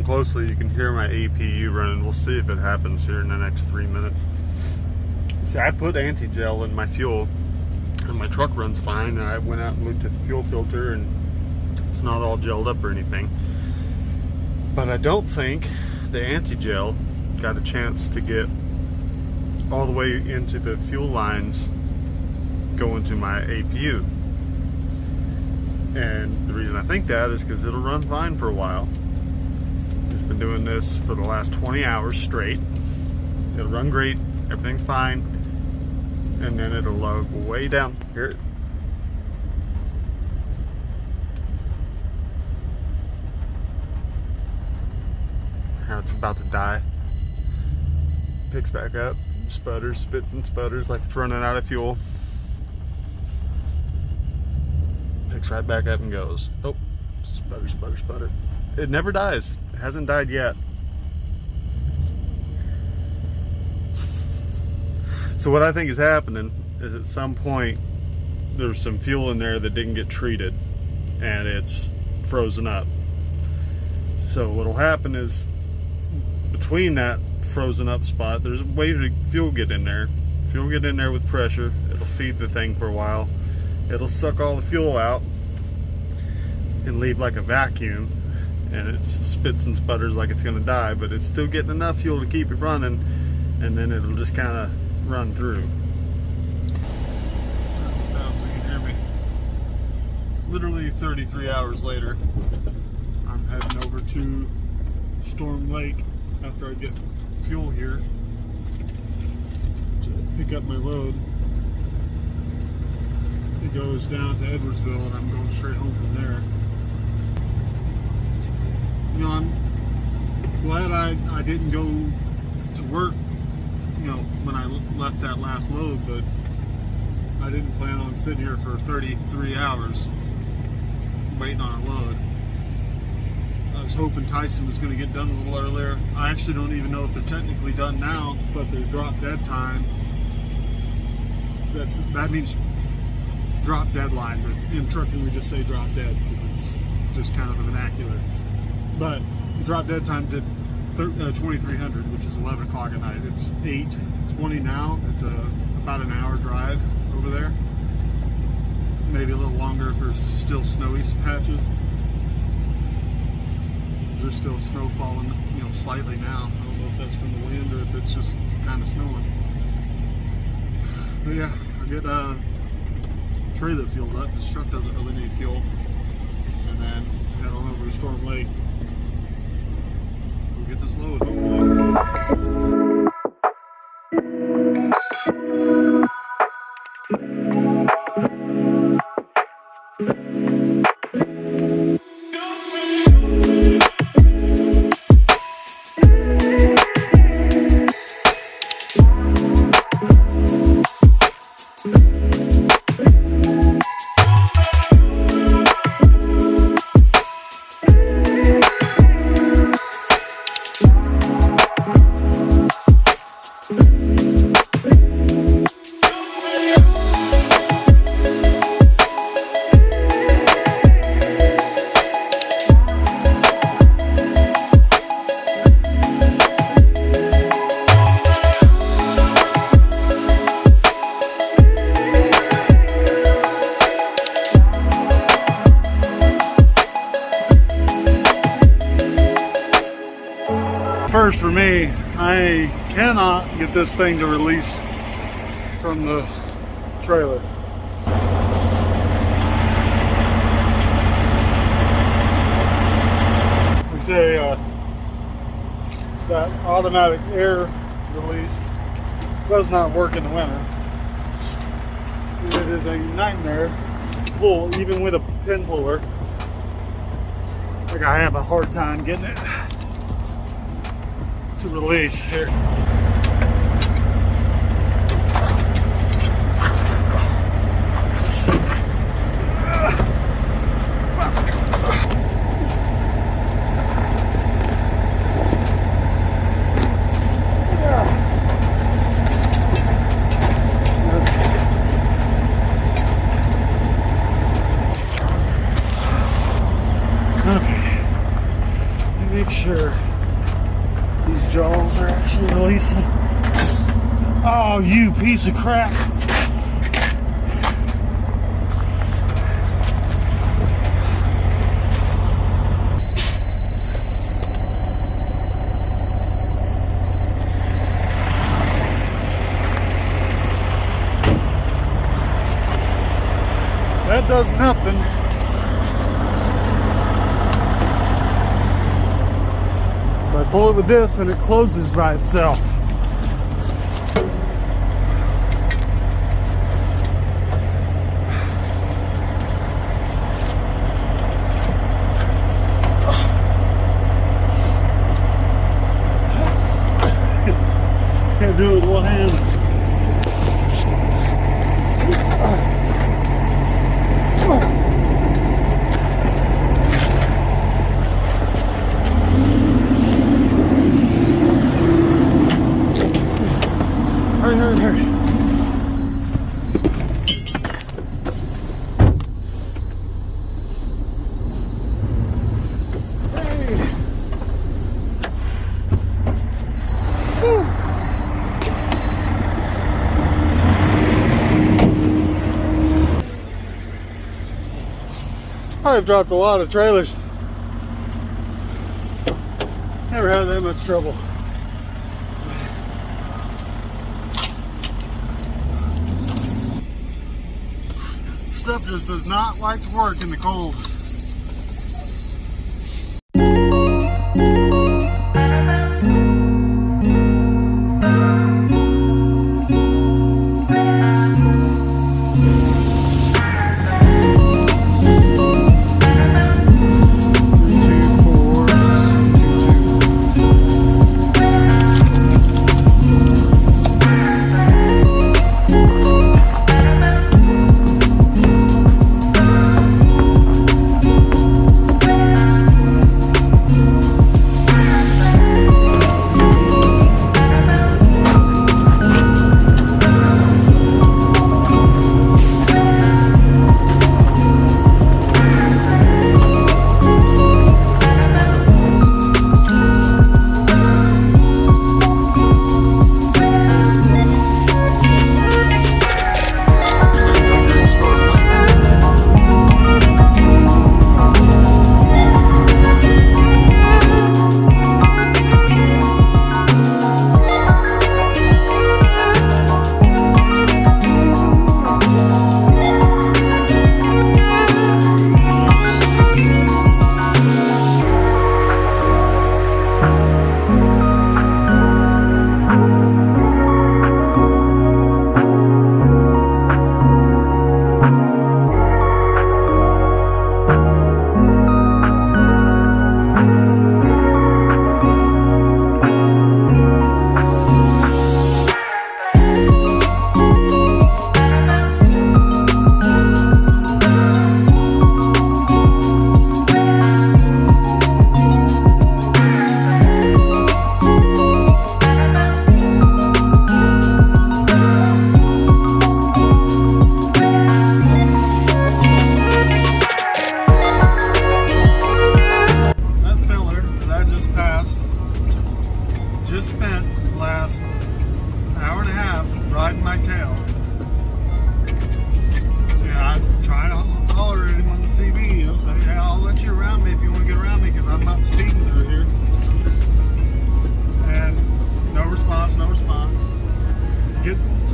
listen closely, you can hear my APU running. We'll see if it happens here in the next 3 minutes. See, I put anti-gel in my fuel, and my truck runs fine, and I went out and looked at the fuel filter, and it's not all gelled up or anything. But I don't think the anti-gel got a chance to get all the way into the fuel lines going to my APU. And the reason I think that is because it'll run fine for a while. It's been doing this for the last 20 hours straight. It'll run great, everything's fine, and then it'll log way down here. Now it's about to die. Picks back up, sputters, spits and sputters like it's running out of fuel. Picks right back up and goes. Oh, sputter, sputter, sputter. It never dies. It hasn't died yet. So what I think is happening is at some point there's some fuel in there that didn't get treated and it's frozen up. So what'll happen is between that frozen up spot, there's a way to fuel get in there. Fuel get in there with pressure. It'll feed the thing for a while. It'll suck all the fuel out and leave like a vacuum, and it spits and sputters like it's gonna die, but it's still getting enough fuel to keep it running, and then it'll just kind of run through. Now so you can hear me. Literally 33 hours later, I'm heading over to Storm Lake after I get fuel here to pick up my load. It goes down to Edwardsville, and I'm going straight home from there. You know, I'm glad I didn't go to work, you know, when I left that last load, but I didn't plan on sitting here for 33 hours waiting on a load. I was hoping Tyson was going to get done a little earlier. I actually don't even know if they're technically done now, but their drop dead time, that means drop deadline, but in trucking we just say drop dead because it's just kind of the vernacular. But the drop dead time's at 2300, which is 11 o'clock at night. It's 8:20 now. It's about an hour drive over there. Maybe a little longer if there's still snowy patches. There's still snow falling, you know, slightly now. I don't know if that's from the wind or if it's just kind of snowing. But yeah, I get trailer fueled up. This truck doesn't really need fuel. And then head on over to Storm Lake. We'll get this load, hopefully. First for me, I cannot get this thing to release from the trailer. We say that automatic air release does not work in the winter. It is a nightmare to pull, even with a pin puller. Like I have a hard time getting it to release here. Okay, make sure Oh, you piece of crap. That does nothing. So I pull it with this and it closes by itself. Can't do it with one hand. Hurry, hurry, hurry. Hey. Woo. I've dropped a lot of trailers. Never had that much trouble. Stuff just does not like to work in the cold.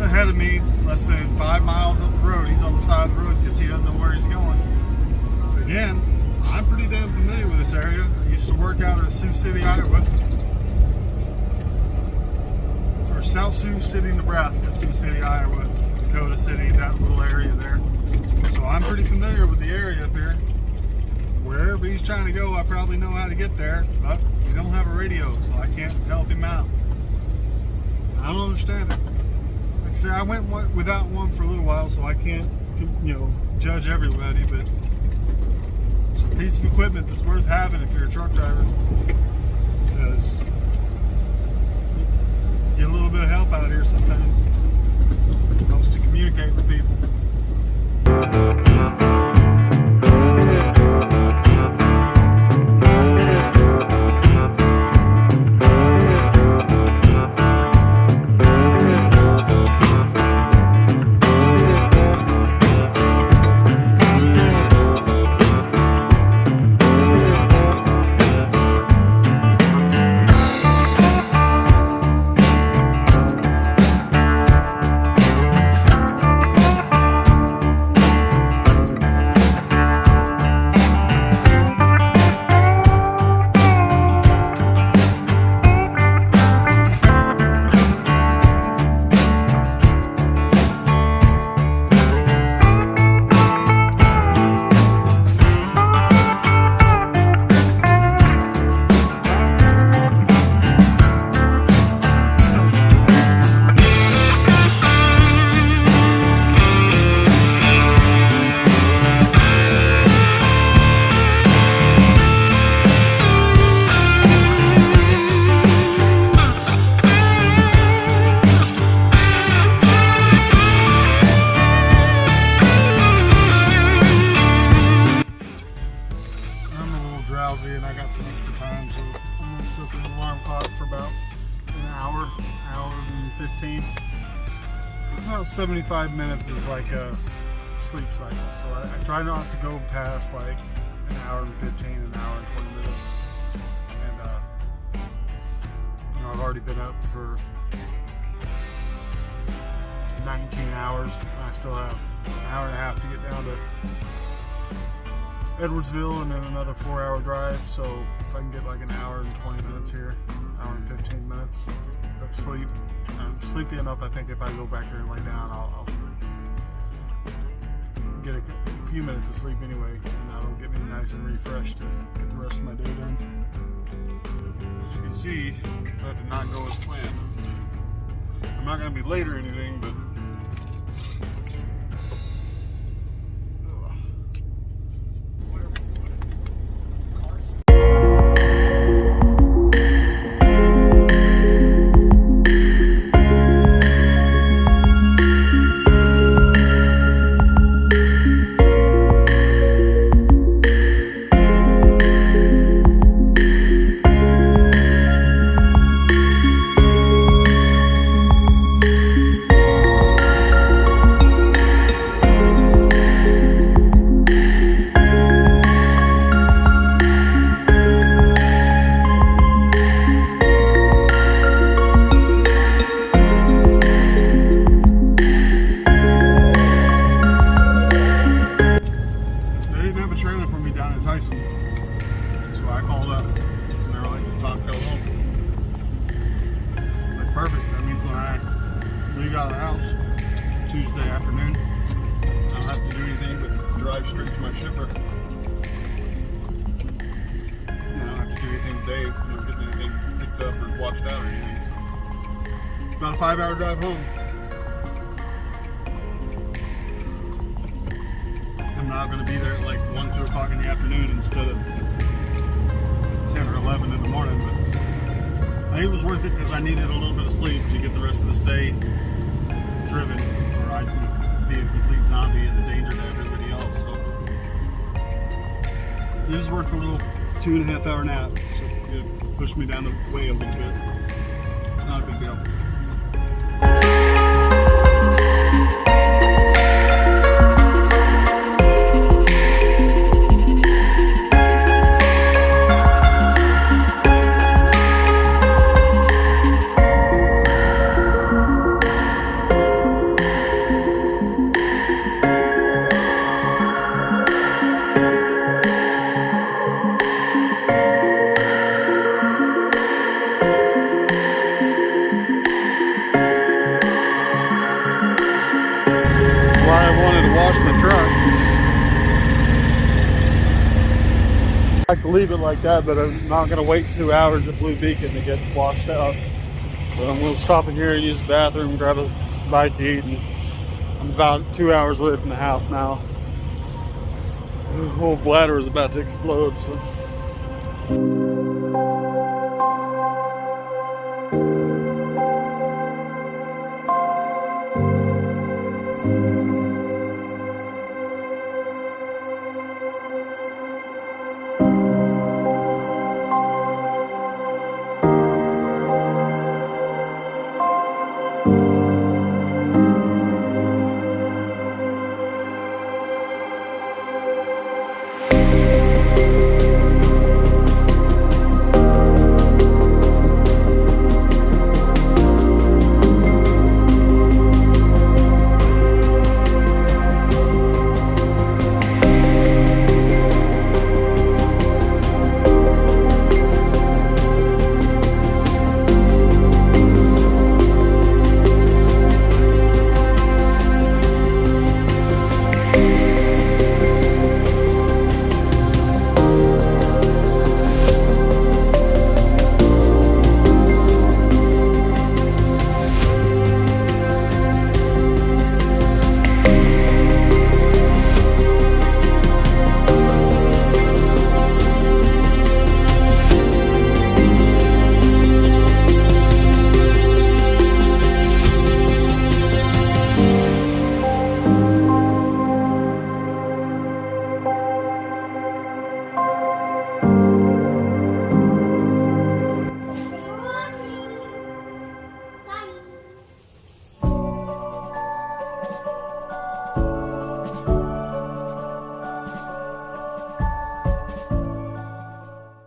Ahead of me, less than 5 miles up the road. He's on the side of the road because he doesn't know where he's going. Again, I'm pretty damn familiar with this area. I used to work out at Sioux City, Iowa, or South Sioux City, Nebraska, Sioux City, Iowa, Dakota City, that little area there. So I'm pretty familiar with the area up here. Wherever he's trying to go, I probably know how to get there, but we don't have a radio, so I can't help him out. I don't understand it. Like I said, I went without one for a little while, so I can't, judge everybody, but it's a piece of equipment that's worth having if you're a truck driver, because you get a little bit of help out here sometimes. It helps to communicate with people. about 75 minutes is like a sleep cycle. So I try not to go past like an hour and 15, an hour and 20 minutes. And you know, I've already been up for 19 hours. I still have an hour and a half to get down to Edwardsville and then another 4-hour drive. So if I can get like an hour and 20 minutes here, hour and 15 minutes of sleep, I'm sleepy enough. I think if I go back there and lay down, I'll get a few minutes of sleep anyway, and that'll get me nice and refreshed to get the rest of my day done. As you can see, that did not go as planned. I'm not going to be late or anything, but perfect. That means when I leave out of the house Tuesday afternoon, I don't have to do anything but drive straight to my shipper. I don't have to do anything today, getting anything picked up or washed out or anything. About a 5-hour drive home. I'm not going to be there at like 1, 2 o'clock in the afternoon instead of 10 or 11 in the morning, but I think it was worth it because I needed a little bit of sleep to get the rest of this day driven, or I'd be a complete zombie and a danger to everybody else. So it was worth a little 2.5 hour nap. So it pushed me down the way a little bit. Not a big deal. Why I wanted to wash my truck. I like to leave it like that, but I'm not going to wait 2 hours at Blue Beacon to get washed out. So I'm going to stop in here and use the bathroom, grab a bite to eat, and I'm about 2 hours away from the house now. The whole bladder is about to explode. So.